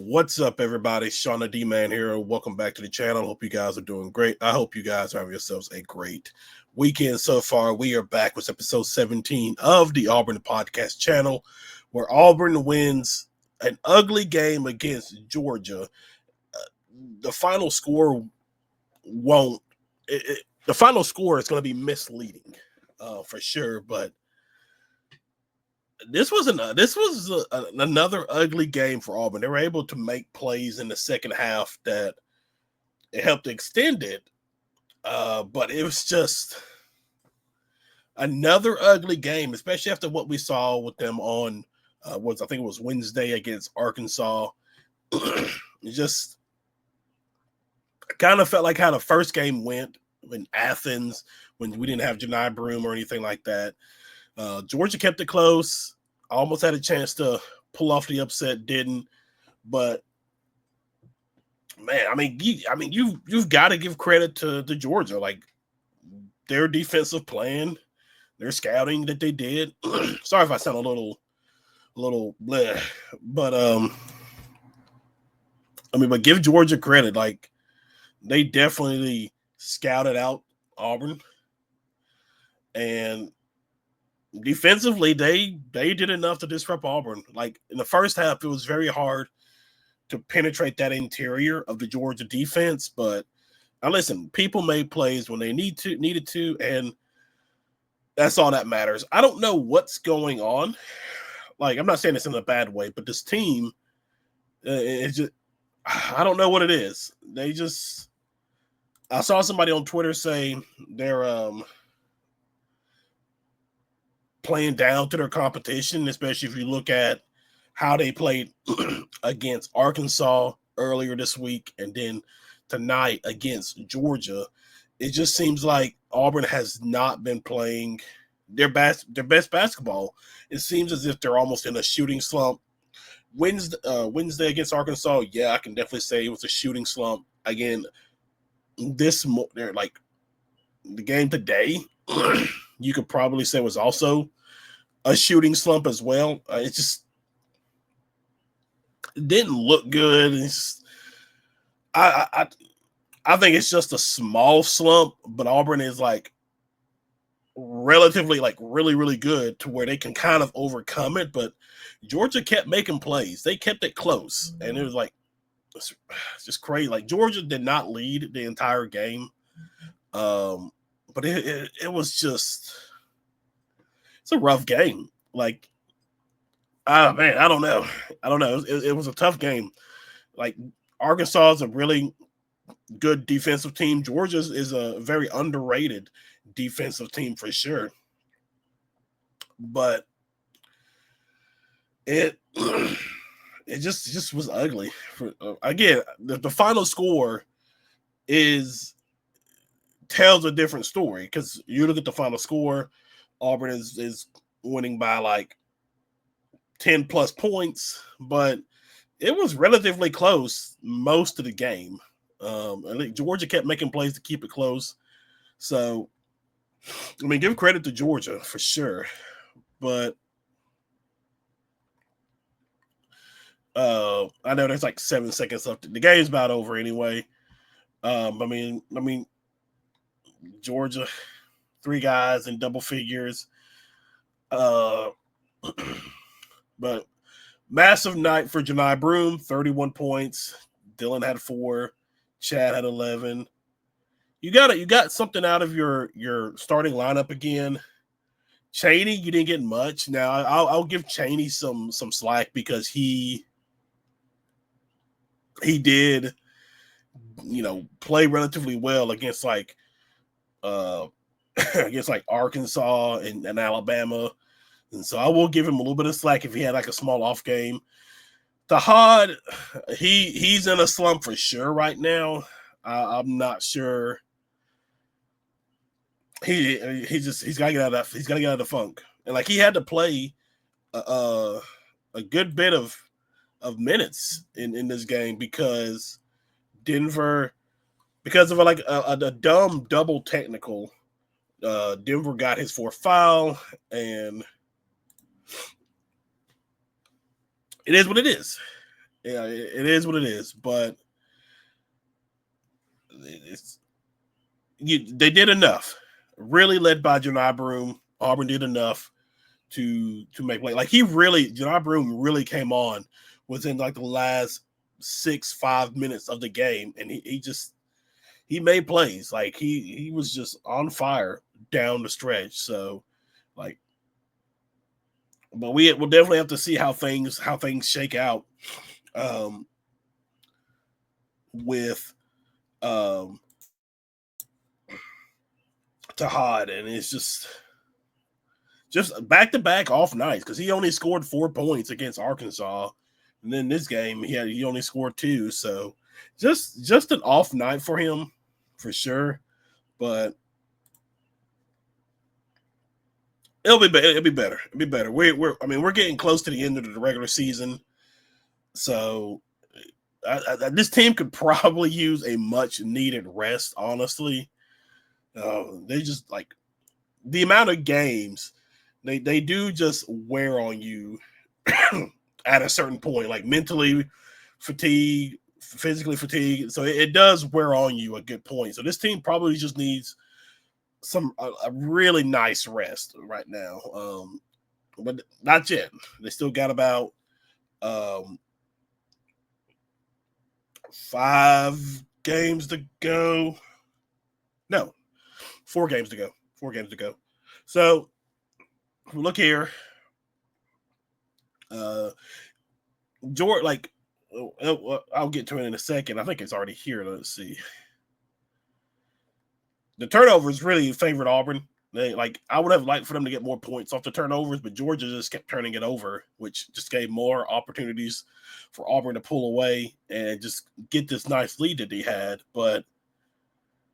What's up, everybody? Sean the D-Man here. Welcome back to the channel. Hope you guys are doing great. I hope you guys have yourselves a great weekend so far. We are back with episode 17 of the Auburn podcast channel, where Auburn wins an ugly game against Georgia. The final score won't. The final score is going to be misleading, for sure. But this was another ugly game for Auburn. They were able to make plays in the second half that it helped extend it, but it was just another ugly game, especially after what we saw with them on I think it was Wednesday against Arkansas. It just kind of felt like how the first game went in Athens when we didn't have Johnni Broome or anything like that. Georgia kept it close. Almost had a chance to pull off the upset, didn't. But man, you've got to give credit to Georgia, like their defensive plan, their scouting that they did. Sorry if I sound a little bleh, but but give Georgia credit. Like they definitely scouted out Auburn, and defensively, they did enough to disrupt Auburn. Like in the first half, it was very hard to penetrate that interior of the Georgia defense. But now listen, people made plays when they needed to, and that's all that matters. I don't know what's going on. Like, I'm not saying this in a bad way, but this team, it's just, I don't know what it is. I saw somebody on Twitter say they're playing down to their competition, especially if you look at how they played against Arkansas earlier this week and then tonight against Georgia. It just seems like Auburn has not been playing their best basketball. It seems as if they're almost in a shooting slump. Wednesday against Arkansas, yeah, I can definitely say it was a shooting slump. Again, they're like the game today, you could probably say was also a shooting slump as well. It just didn't look good. I think it's just a small slump, but Auburn is like relatively like really, really good to where they can kind of overcome it. But Georgia kept making plays. They kept it close. And it was like, it's just crazy. Like Georgia did not lead the entire game. But it was just, it's a rough game. Like, man, I don't know. It was a tough game. Like Arkansas is a really good defensive team. Georgia is a very underrated defensive team for sure. But it just was ugly. Again, the final score tells a different story because you look at the final score, Auburn is winning by like 10 plus points, but it was relatively close most of the game. I think Georgia kept making plays to keep it close. So, give credit to Georgia for sure. But I know there's like 7 seconds left. The game's about over anyway. Georgia, 3 guys in double figures. But massive night for Johnni Broome, 31 points. Dylan had 4. Chad had 11. You got something out of your starting lineup again. Chaney, you didn't get much. Now I'll give Chaney some slack because he did, play relatively well against like Arkansas and Alabama. And so I will give him a little bit of slack if he had like a small off game. Tahad, he's in a slump for sure right now. I'm not sure. He's got to get out of the funk, and like he had to play a good bit of minutes in this game because Denver, because of a dumb double technical, Denver got his 4th foul, and it is what it is. Yeah, it is what it is. But they did enough. Really led by Johnni Broome. Auburn did enough to make play. Like Johnni Broome really came on within like the last 5 minutes of the game, and he made plays. Like he was just on fire down the stretch. So like, but we'll definitely have to see how things shake out with Tahad, and it's just back to back off nights because he only scored 4 points against Arkansas, and then this game he only scored 2. So just an off night for him for sure, but it'll be better. It'll be better. We're getting close to the end of the regular season, so this team could probably use a much needed rest. Honestly, they just like the amount of games they do just wear on you at a certain point, like mentally fatigued, physically fatigued. So it does wear on you a good point. So this team probably just needs a really nice rest right now. But not yet. They still got about 5 games to go. No, 4 games to go. 4 games to go. So look here. George, like, I'll get to it in a second. I think it's already here. Let's see. The turnovers really favored Auburn. I would have liked for them to get more points off the turnovers, but Georgia just kept turning it over, which just gave more opportunities for Auburn to pull away and just get this nice lead that they had. But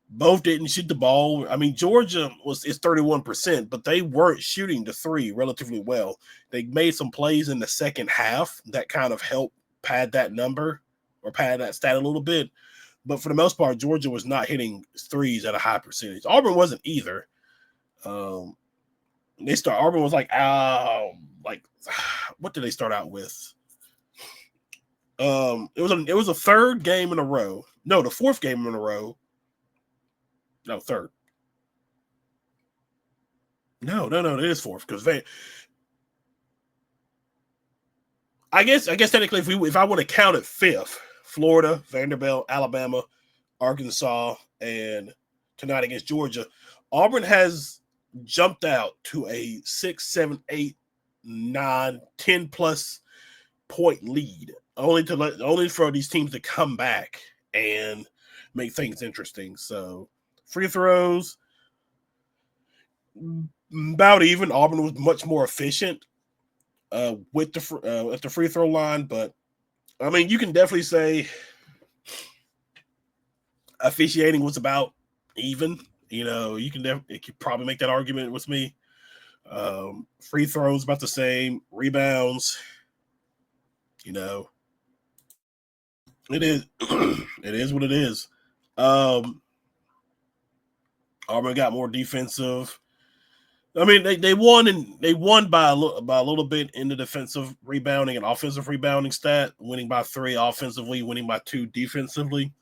both didn't shoot the ball. I mean, Georgia is 31%, but they weren't shooting the 3 relatively well. They made some plays in the second half that kind of helped pad that number or pad that stat a little bit. But for the most part, Georgia was not hitting 3s at a high percentage. Auburn wasn't either. Auburn was like what did they start out with? It was a third game in a row. No, the 4th game in a row. No, third. No, it is 4th because I guess technically if I would have counted 5th, Florida, Vanderbilt, Alabama, Arkansas, and tonight against Georgia, Auburn has jumped out to a 6, 7, 8, 9, 10 plus point lead, only for these teams to come back and make things interesting. So free throws, about even. Auburn was much more efficient with at the free throw line, but I mean, you can definitely say officiating was about even. You could probably make that argument with me. Free throws about the same. Rebounds, it is it is what it is. Auburn got more defensive. I mean, they won by a little bit in the defensive rebounding and offensive rebounding stat, winning by 3 offensively, winning by 2 defensively.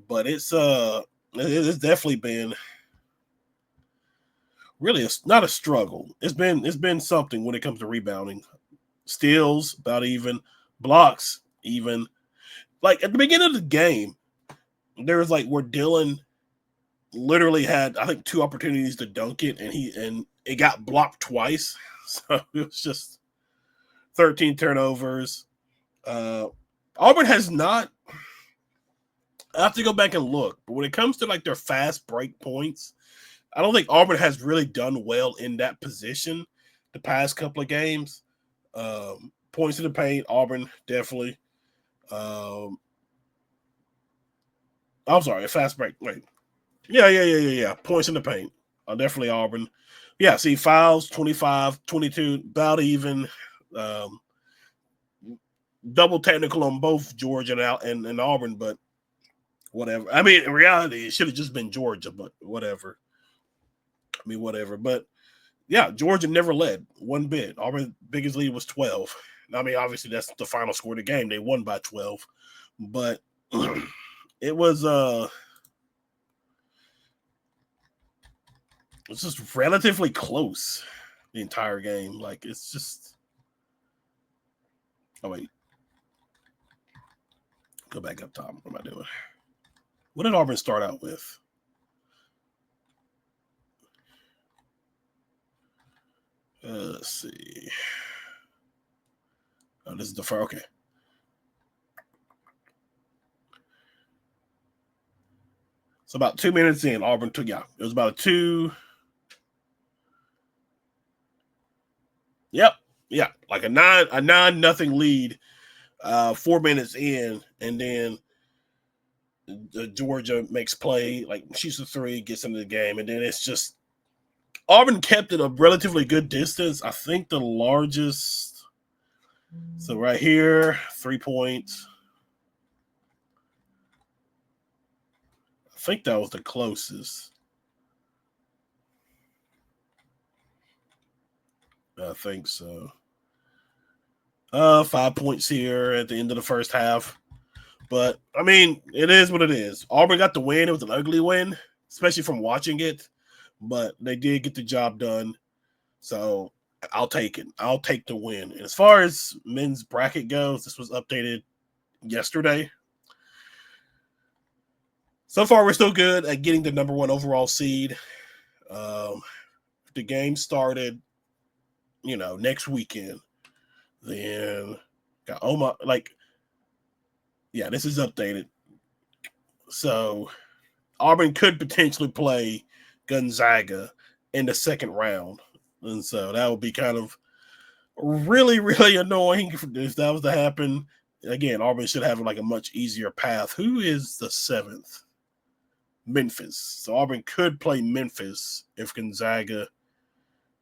But it's definitely been really not a struggle. It's been something when it comes to rebounding. Steals about even, blocks even. Like at the beginning of the game, there was like where Dylan literally had, I think, 2 opportunities to dunk it, and it got blocked twice. So it was just 13 turnovers. Auburn has not. I have to go back and look, but when it comes to like their fast break points, I don't think Auburn has really done well in that position the past couple of games. Points in the paint, Auburn definitely. I'm sorry, fast break. Wait. Yeah. Points in the paint. Definitely Auburn. Yeah, see, fouls, 25, 22, about even. Double technical on both Georgia and Auburn, but whatever. I mean, in reality, it should have just been Georgia, but whatever. But yeah, Georgia never led one bit. Auburn's biggest lead was 12. I mean, obviously that's the final score of the game. They won by 12, but it was just relatively close the entire game. Like it's just. Oh wait, go back up top. What am I doing? What did Auburn start out with? Let's see. Oh, this is the first. Okay. So about 2 minutes in, Auburn took. Yeah, it was about a 2. Yep. Yeah, like a 9-0 lead. 4 minutes in, and then Georgia makes play, like shoots a 3, gets into the game, and then it's just Auburn kept it a relatively good distance. I think the largest. So right here, 3 points. I think that was the closest. I think so. 5 points here at the end of the first half. But, I mean, it is what it is. Auburn got the win. It was an ugly win, especially from watching it. But they did get the job done. So, I'll take it. I'll take the win. And as far as men's bracket goes, this was updated yesterday. So far, we're still good at getting the number 1 overall seed. The game started, next weekend. Then got this is updated. So Auburn could potentially play Gonzaga in the second round. And so that would be kind of really, really annoying if that was to happen. Again, Auburn should have like a much easier path. Who is the 7th? Memphis. So Auburn could play Memphis if Gonzaga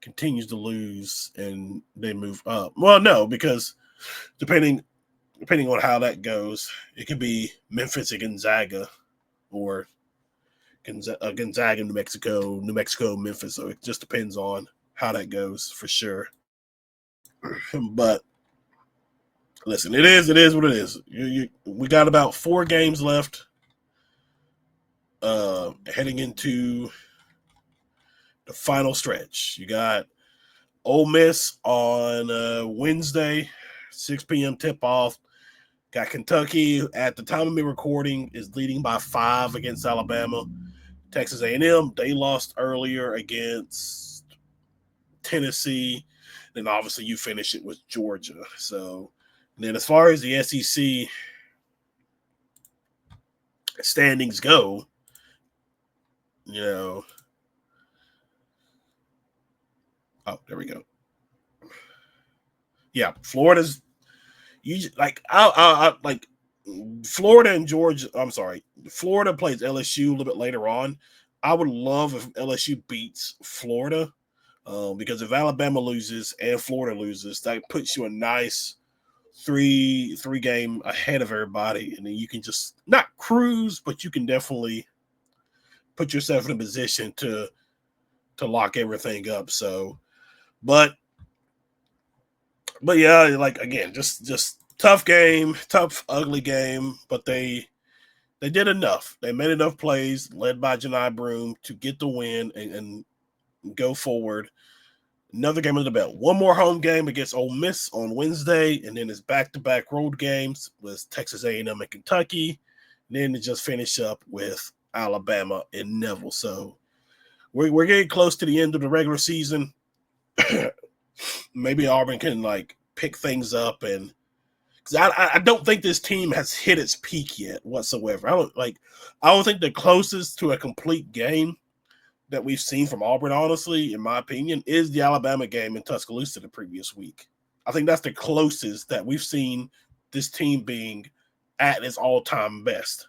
continues to lose and they move up. Well, no, because depending on how that goes, it could be Memphis and Gonzaga, or Gonzaga, New Mexico, Memphis. So it just depends on how that goes for sure. But listen, it is what it is. We got about 4 games left, heading into the final stretch. You got Ole Miss on Wednesday, 6 p.m. tip-off. Got Kentucky, at the time of me recording, is leading by 5 against Alabama. Texas A&M, they lost earlier against Tennessee. Then obviously you finish it with Georgia. So then as far as the SEC standings go, oh, there we go. Yeah, Florida's I like Florida and Georgia. I'm sorry, Florida plays LSU a little bit later on. I would love if LSU beats Florida, because if Alabama loses and Florida loses, that puts you a nice three game ahead of everybody, and then you can just not cruise, but you can definitely put yourself in a position to lock everything up. So, but yeah, like again, just tough game, tough, ugly game, but they did enough. They made enough plays, led by Johnni Broome, to get the win and go forward. Another game under the belt. One more home game against Ole Miss on Wednesday, and then it's back-to-back road games with Texas A&M and Kentucky. And then to just finish up with Alabama and Neville. So we're getting close to the end of the regular season. Maybe Auburn can pick things up, and because I don't think this team has hit its peak yet whatsoever. I don't think the closest to a complete game that we've seen from Auburn, honestly, in my opinion, is the Alabama game in Tuscaloosa the previous week. I think that's the closest that we've seen this team being at its all-time best.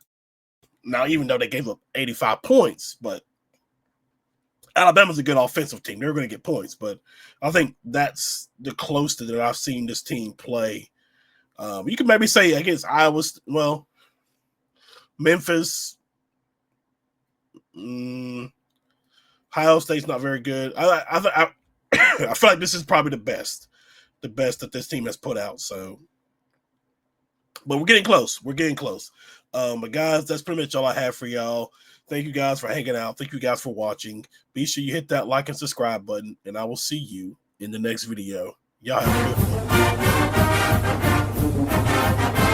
Now, even though they gave up 85 points, but Alabama's a good offensive team. They're going to get points, but I think that's the closest that I've seen this team play. You could maybe say against Iowa, Memphis, Ohio State's not very good. I feel like this is probably the best the best that this team has put out. So, but we're getting close. We're getting close. But guys, that's pretty much all I have for y'all. Thank you guys for hanging out. Thank you guys for watching. Be sure you hit that like and subscribe button, and I will see you in the next video. Y'all have a good one.